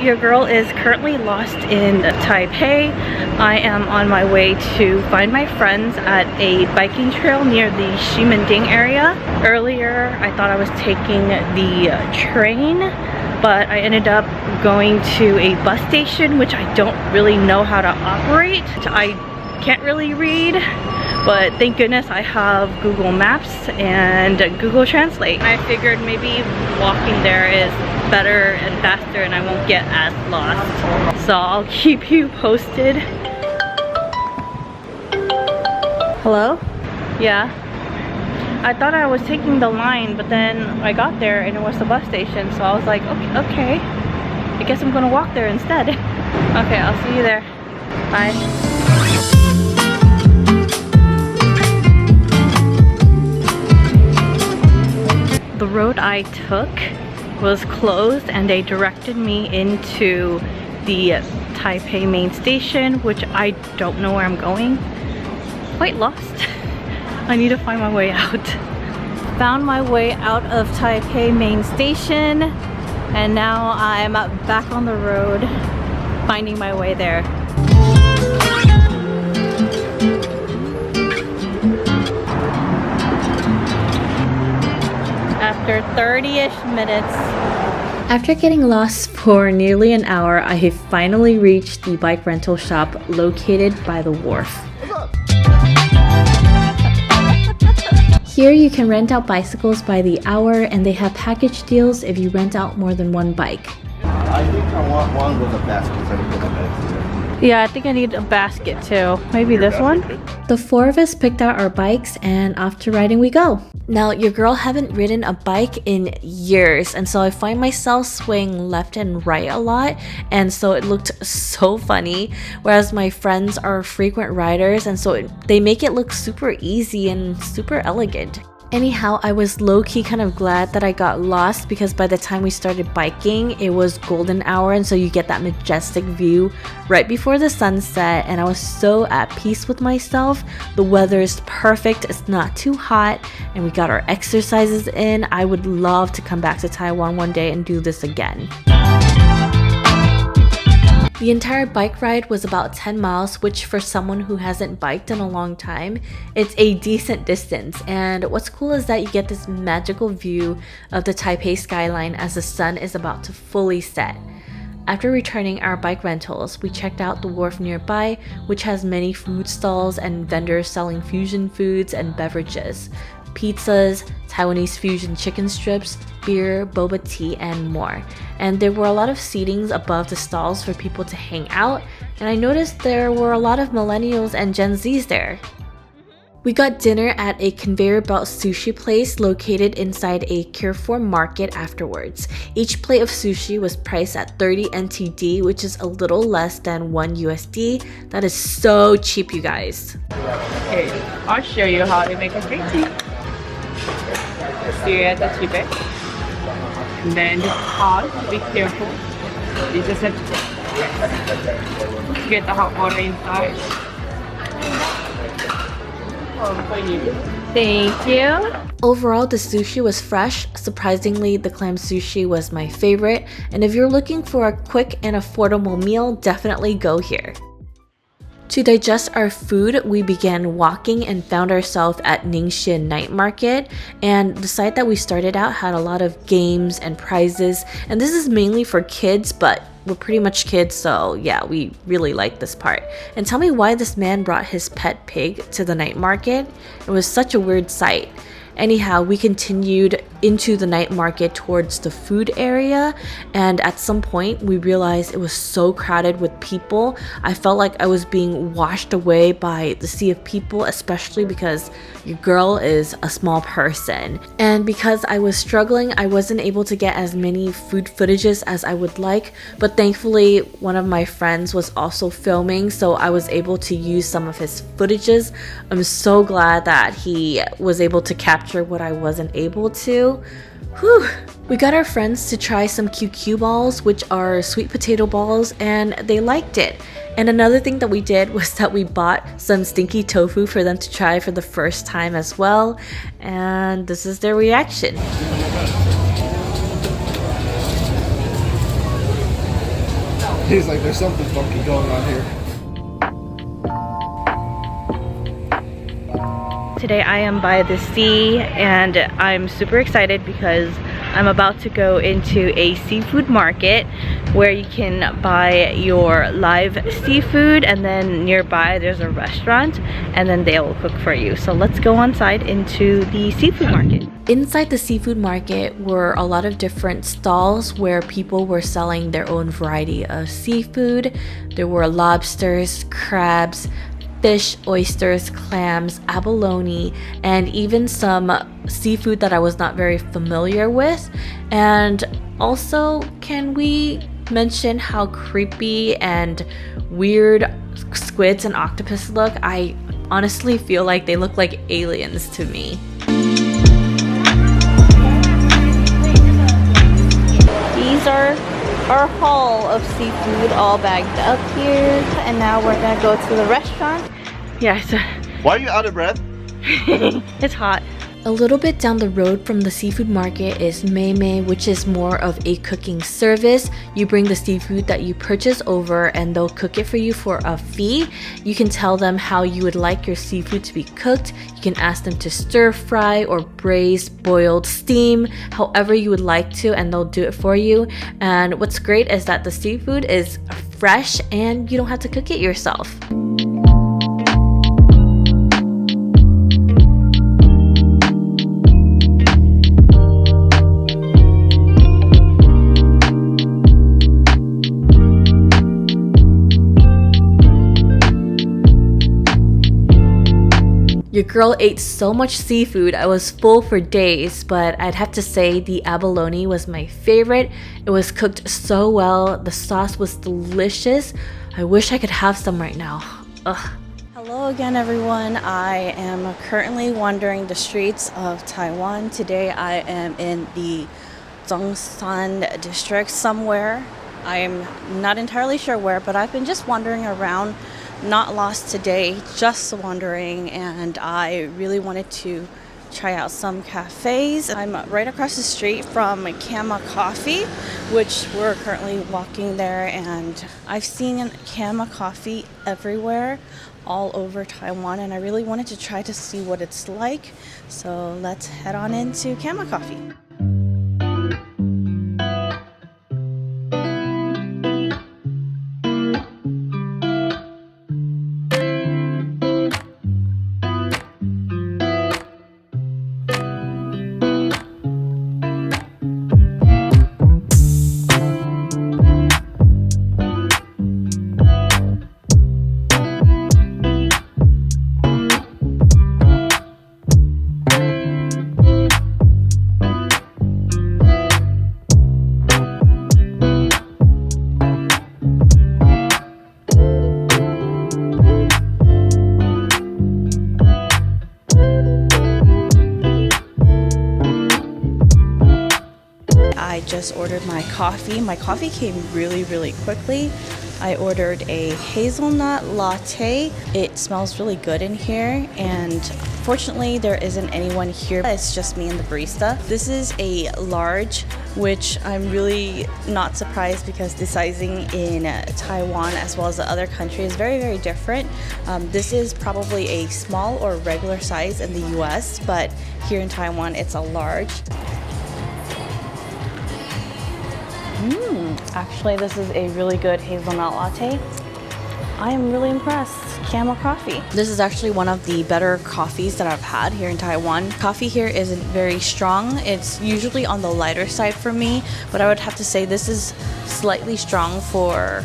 your girl is currently lost in Taipei. I am on my way to find my friends at a biking trail near the Ximending area. Earlier, I thought I was taking the train, but I ended up going to a bus station, which I don't really know how to operate. I can't really read, but thank goodness I have Google Maps and Google Translate. I figured maybe walking there is better and faster and I won't get as lost. So I'll keep you posted. Hello? Yeah. I thought I was taking the line, but then I got there and it was the bus station. So I was like, okay. I guess I'm gonna walk there instead. Okay, I'll see you there. Bye. The road I took was closed and they directed me into the Taipei main station, which I don't know where I'm going. Quite lost. I need to find my way out. Found my way out of Taipei main station and now I'm back on the road finding my way there. After 30-ish minutes. After getting lost for nearly an hour, I have finally reached the bike rental shop located by the wharf. Here you can rent out bicycles by the hour and they have package deals if you rent out more than one bike. I think I want one with a basket so I can put my bags in. Yeah, I think I need a basket too. Maybe this one? The four of us picked out our bikes and off to riding we go. Now, your girl haven't ridden a bike in years and so I find myself swaying left and right a lot and so it looked so funny, whereas my friends are frequent riders and so they make it look super easy and super elegant. Anyhow, I was low-key kind of glad that I got lost because by the time we started biking, it was golden hour and so you get that majestic view right before the sunset and I was so at peace with myself. The weather is perfect, it's not too hot and we got our exercises in. I would love to come back to Taiwan one day and do this again. The entire bike ride was about 10 miles, which for someone who hasn't biked in a long time, it's a decent distance. And what's cool is that you get this magical view of the Taipei skyline as the sun is about to fully set. After returning our bike rentals, we checked out the wharf nearby, which has many food stalls and vendors selling fusion foods and beverages. Pizzas, Taiwanese fusion chicken strips, beer, boba tea, and more. And there were a lot of seatings above the stalls for people to hang out, and I noticed there were a lot of millennials and Gen Zs there. We got dinner at a conveyor belt sushi place located inside a Carrefour market afterwards. Each plate of sushi was priced at 30 NTD, which is a little less than 1 USD. That is so cheap, you guys. Okay, I'll show you how to make a green tea. Here at the tea bag. And then it's hot, be careful. You just have to get the hot water inside. Thank you. Overall, the sushi was fresh. Surprisingly, the clam sushi was my favorite. And if you're looking for a quick and affordable meal, definitely go here. To digest our food, we began walking and found ourselves at Shilin Night Market, and the site that we started out had a lot of games and prizes, and this is mainly for kids, but we're pretty much kids, so yeah, we really like this part. And tell me why this man brought his pet pig to the night market. It was such a weird sight. Anyhow, we continued into the night market towards the food area, and at some point we realized it was so crowded with people. I felt like I was being washed away by the sea of people, especially because your girl is a small person. And because I was struggling, I wasn't able to get as many food footages as I would like, but thankfully one of my friends was also filming, so I was able to use some of his footages. I'm so glad that he was able to capture what I wasn't able to. Whew. We got our friends to try some QQ balls, which are sweet potato balls, and they liked it. And another thing that we did was that we bought some stinky tofu for them to try for the first time as well, and this is their reaction. He's like, there's something funky going on here. Today I am by the sea and I'm super excited because I'm about to go into a seafood market where you can buy your live seafood, and then nearby there's a restaurant and then they will cook for you. So let's go inside into the seafood market. Inside the seafood market were a lot of different stalls where people were selling their own variety of seafood. There were lobsters, crabs, fish, oysters, clams, abalone, and even some seafood that I was not very familiar with. And also, can we mention how creepy and weird squids and octopus look? I honestly feel like they look like aliens to me. These are our haul of seafood all bagged up here, and now we're gonna go to the restaurant. Yeah, Why are you out of breath? it's hot. A little bit down the road from the seafood market is Mei Mei, which is more of a cooking service. You bring the seafood that you purchase over and they'll cook it for you for a fee. You can tell them how you would like your seafood to be cooked. You can ask them to stir fry or braise, boiled, steam, however you would like to, and they'll do it for you. And what's great is that the seafood is fresh and you don't have to cook it yourself. Your girl ate so much seafood, I was full for days, but I'd have to say the abalone was my favorite. It was cooked so well, the sauce was delicious. I wish I could have some right now. Ugh. Hello again everyone, I am currently wandering the streets of Taiwan. Today I am in the Zhongshan district somewhere. I'm not entirely sure where, but I've been just wandering around. Not lost today, just wandering, and I really wanted to try out some cafes. I'm right across the street from Kama Coffee, which we're currently walking there, and I've seen Kama Coffee everywhere all over Taiwan, and I really wanted to try to see what it's like. So let's head on into Kama Coffee. I just ordered my coffee. My coffee came really quickly. I ordered a hazelnut latte. It smells really good in here, and fortunately there isn't anyone here. It's just me and the barista. This is a large, which I'm really not surprised because the sizing in Taiwan as well as the other countries is very different. This is probably a small or regular size in the US, but here in Taiwan it's a large. Actually, this is a really good hazelnut latte. I am really impressed. Kama Coffee. This is actually one of the better coffees that I've had here in Taiwan. Coffee here isn't very strong. It's usually on the lighter side for me, but I would have to say this is slightly strong for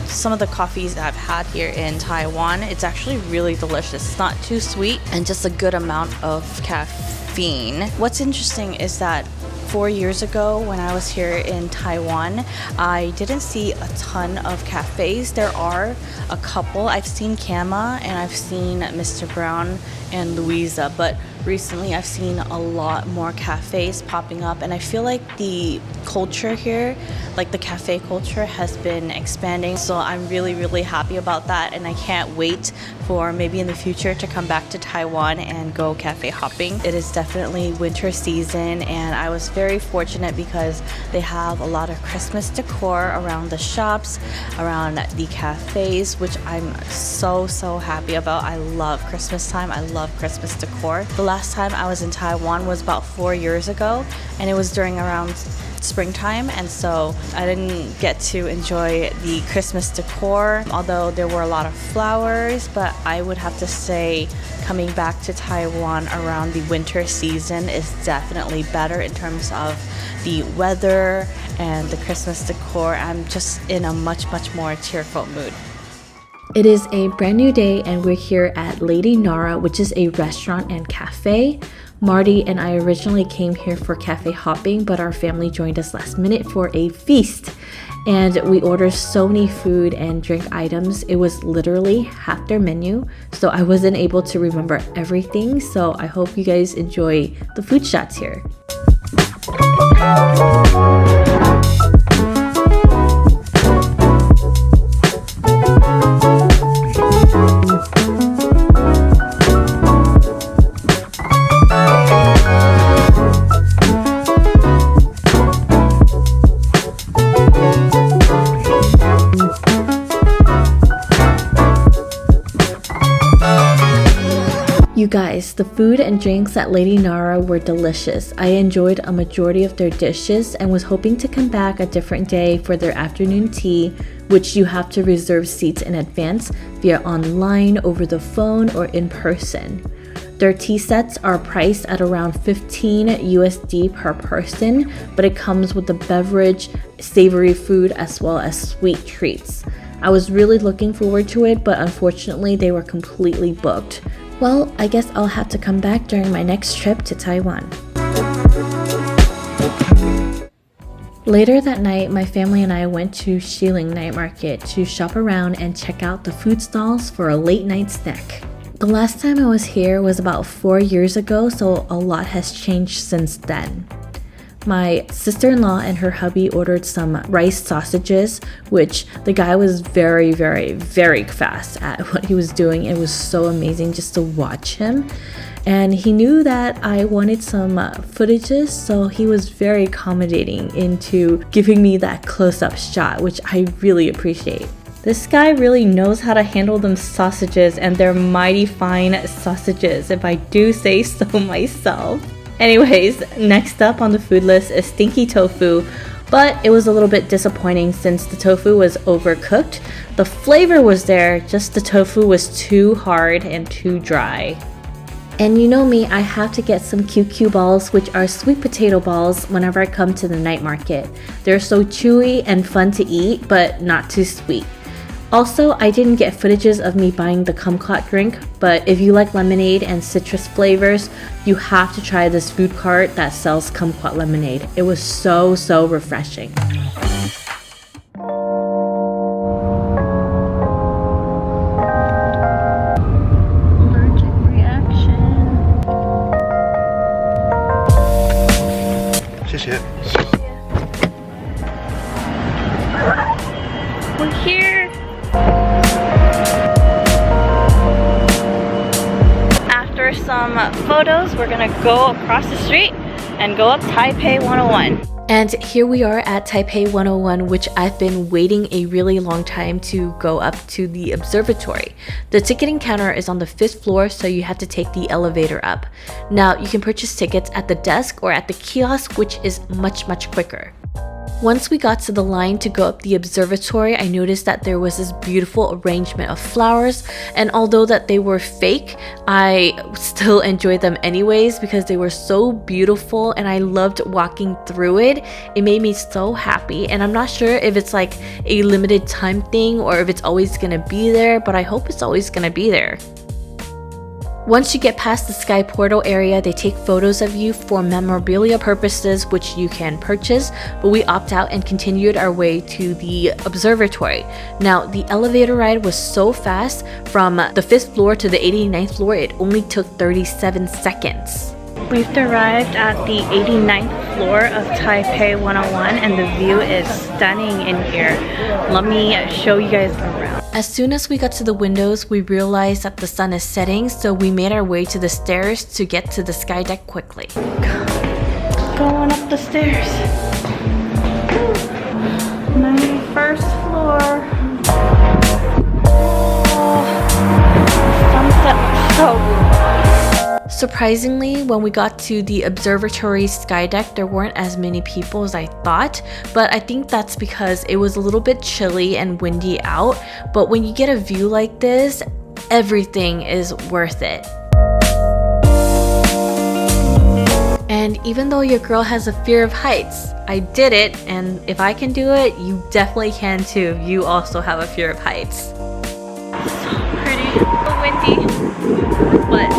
some of the coffees that I've had here in Taiwan. It's actually really delicious. It's not too sweet and just a good amount of caffeine. What's interesting is that 4 years ago when I was here in Taiwan, I didn't see a ton of cafes. There are a couple. I've seen Kama and I've seen Mr. Brown and Louisa, but recently I've seen a lot more cafes popping up, and I feel like the culture here, like the cafe culture, has been expanding. So I'm really happy about that, and I can't wait for maybe in the future to come back to Taiwan and go cafe hopping. It is definitely winter season, and I was very fortunate because they have a lot of Christmas decor around the shops, around the cafes, which I'm so happy about. I love Christmas time. I love Christmas decor. The last time I was in Taiwan was about 4 years ago, and it was during around springtime, and so I didn't get to enjoy the Christmas decor, although there were a lot of flowers. But I would have to say coming back to Taiwan around the winter season is definitely better in terms of the weather and the Christmas decor. I'm just in a much more cheerful mood. It is a brand new day and we're here at Lady Nara, which is a restaurant and cafe. Marty and I originally came here for cafe hopping, but our family joined us last minute for a feast. And we ordered so many food and drink items. It was literally half their menu, so I wasn't able to remember everything. So I hope you guys enjoy the food shots here. You guys, the food and drinks at Lady Nara were delicious. I enjoyed a majority of their dishes and was hoping to come back a different day for their afternoon tea, which you have to reserve seats in advance via online, over the phone, or in person. Their tea sets are priced at around 15 USD per person, but it comes with a beverage, savory food, as well as sweet treats. I was really looking forward to it, but unfortunately they were completely booked. Well, I guess I'll have to come back during my next trip to Taiwan. Later that night, my family and I went to Shilin Night Market to shop around and check out the food stalls for a late night snack. The last time I was here was about 4 years ago, so a lot has changed since then. My sister-in-law and her hubby ordered some rice sausages, which the guy was very fast at what he was doing. It was so amazing just to watch him. And he knew that I wanted some footages, so he was very accommodating into giving me that close-up shot, which I really appreciate. This guy really knows how to handle them sausages, and they're mighty fine sausages, if I do say so myself. Anyways, next up on the food list is stinky tofu, but it was a little bit disappointing since the tofu was overcooked. The flavor was there, just the tofu was too hard and too dry. And you know me, I have to get some QQ balls, which are sweet potato balls, whenever I come to the night market. They're so chewy and fun to eat, but not too sweet. Also, I didn't get footages of me buying the kumquat drink, but if you like lemonade and citrus flavors, you have to try this food cart that sells kumquat lemonade. It was so refreshing. Allergic reaction. 谢谢。 We're here. After some photos, we're gonna go across the street and go up Taipei 101. And here we are at Taipei 101, which I've been waiting a really long time to go up to the observatory. The ticketing counter is on the 5th floor, so you have to take the elevator up. Now, you can purchase tickets at the desk or at the kiosk, which is much quicker. Once we got to the line to go up the observatory, I noticed that there was this beautiful arrangement of flowers, and although that they were fake, I still enjoyed them anyways because they were so beautiful and I loved walking through it. It made me so happy, and I'm not sure if it's like a limited time thing or if it's always gonna be there, but I hope it's always gonna be there. Once you get past the sky portal area, they take photos of you for memorabilia purposes, which you can purchase, but we opt out and continued our way to the observatory. Now, the elevator ride was so fast, from the 5th floor to the 89th floor, it only took 37 seconds. We've arrived at the 89th floor of Taipei 101, and the view is stunning in here. Let me show you guys around. As soon as we got to the windows, we realized that the sun is setting, so we made our way to the stairs to get to the sky deck quickly. Going up the stairs. My first floor. Oh, sunset looks so good. Surprisingly, when we got to the observatory sky deck, there weren't as many people as I thought, but I think that's because it was a little bit chilly and windy out. But when you get a view like this, everything is worth it. And even though your girl has a fear of heights, I did it, and if I can do it, you definitely can too. You also have a fear of heights. So pretty, so windy, but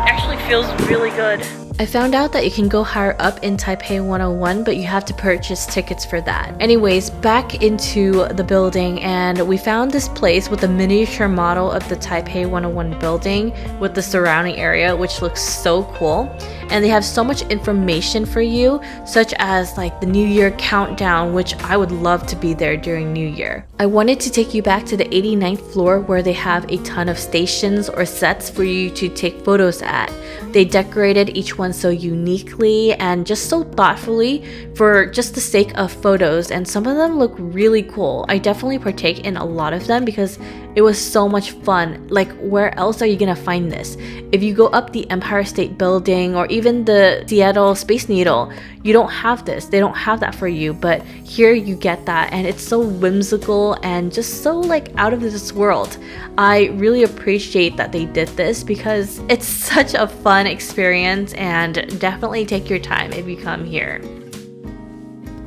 actually feels really good. I found out that you can go higher up in Taipei 101, but you have to purchase tickets for that. Anyways, back into the building, and we found this place with a miniature model of the Taipei 101 building with the surrounding area, which looks so cool. And they have so much information for you, such as like the New Year countdown, which I would love to be there during New Year. I wanted to take you back to the 89th floor where they have a ton of stations or sets for you to take photos at. They decorated each one so uniquely and just so thoughtfully for just the sake of photos, and some of them look really cool. I definitely partake in a lot of them because it was so much fun. Like, where else are you gonna find this? If you go up the Empire State Building or even the Seattle Space Needle, you don't have this. They don't have that for you, but here you get that, and it's so whimsical and just so like out of this world. I really appreciate that they did this because it's such a fun experience, and definitely take your time if you come here.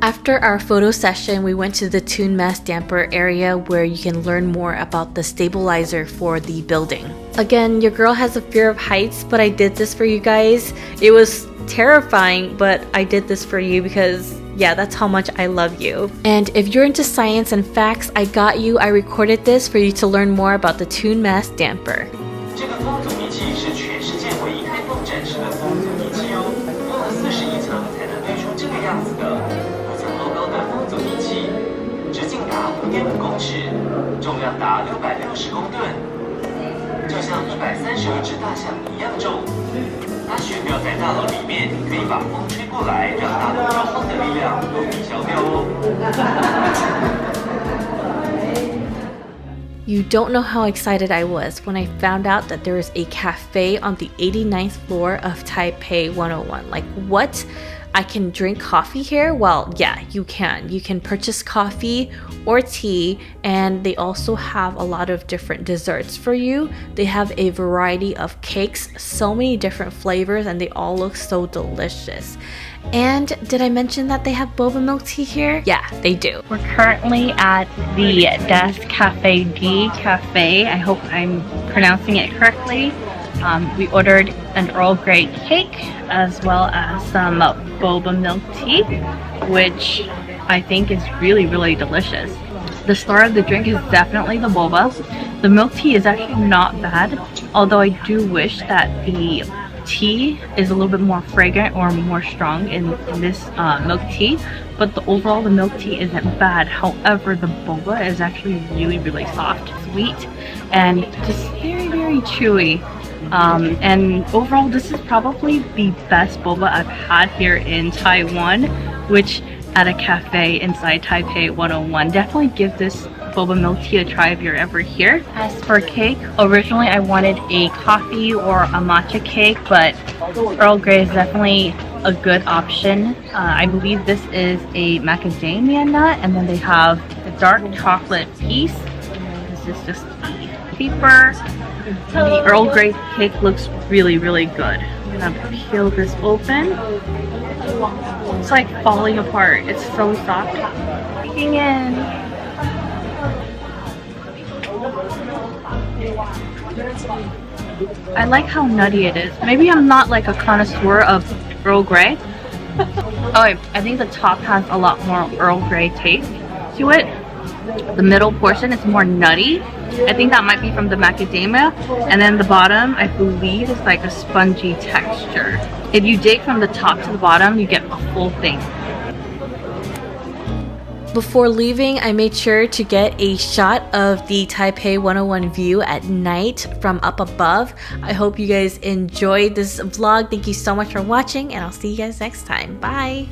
After our photo session, we went to the tune mass damper area where you can learn more about the stabilizer for the building. Again, your girl has a fear of heights, but I did this for you guys. It was terrifying, but I did this for you because yeah, that's how much I love you. And if you're into science and facts, I got you. I recorded this for you to learn more about the tune mass damper. You don't know how excited I was when I found out that there is a cafe on the 89th floor of Taipei 101. Like, what? I can drink coffee here? Well, yeah, you can. You can purchase coffee or tea, and they also have a lot of different desserts for you. They have a variety of cakes, so many different flavors, and they all look so delicious. And did I mention that they have boba milk tea here? Yeah, they do. We're currently at the Des Cafe D Cafe. I hope I'm pronouncing it correctly. We ordered an Earl Grey cake as well as some boba milk tea, which I think is really, really delicious. The star of the drink is definitely the boba. The milk tea is actually not bad, although I do wish that the tea is a little bit more fragrant or more strong in this milk tea, but the milk tea isn't bad. However, the boba is actually really, really soft, sweet, and just very, very chewy. And overall, this is probably the best boba I've had here in Taiwan, which at a cafe inside Taipei 101. Definitely give this boba milk tea a try if you're ever here. As for cake, originally I wanted a coffee or a matcha cake, but Earl Grey is definitely a good option. I believe this is a macadamia nut, and then they have the dark chocolate piece. This is just the paper. The Earl Grey cake looks really, really good. I'm gonna peel this open. It's like falling apart. It's so soft. Peeking in. I like how nutty it is. Maybe I'm not like a connoisseur of Earl Grey. Oh, I think the top has a lot more Earl Grey taste to it. The middle portion is more nutty. I think that might be from the macadamia. And then the bottom, I believe, is like a spongy texture. If you dig from the top to the bottom, you get a full thing. Before leaving, I made sure to get a shot of the Taipei 101 view at night from up above. I hope you guys enjoyed this vlog. Thank you so much for watching, and I'll see you guys next time. Bye!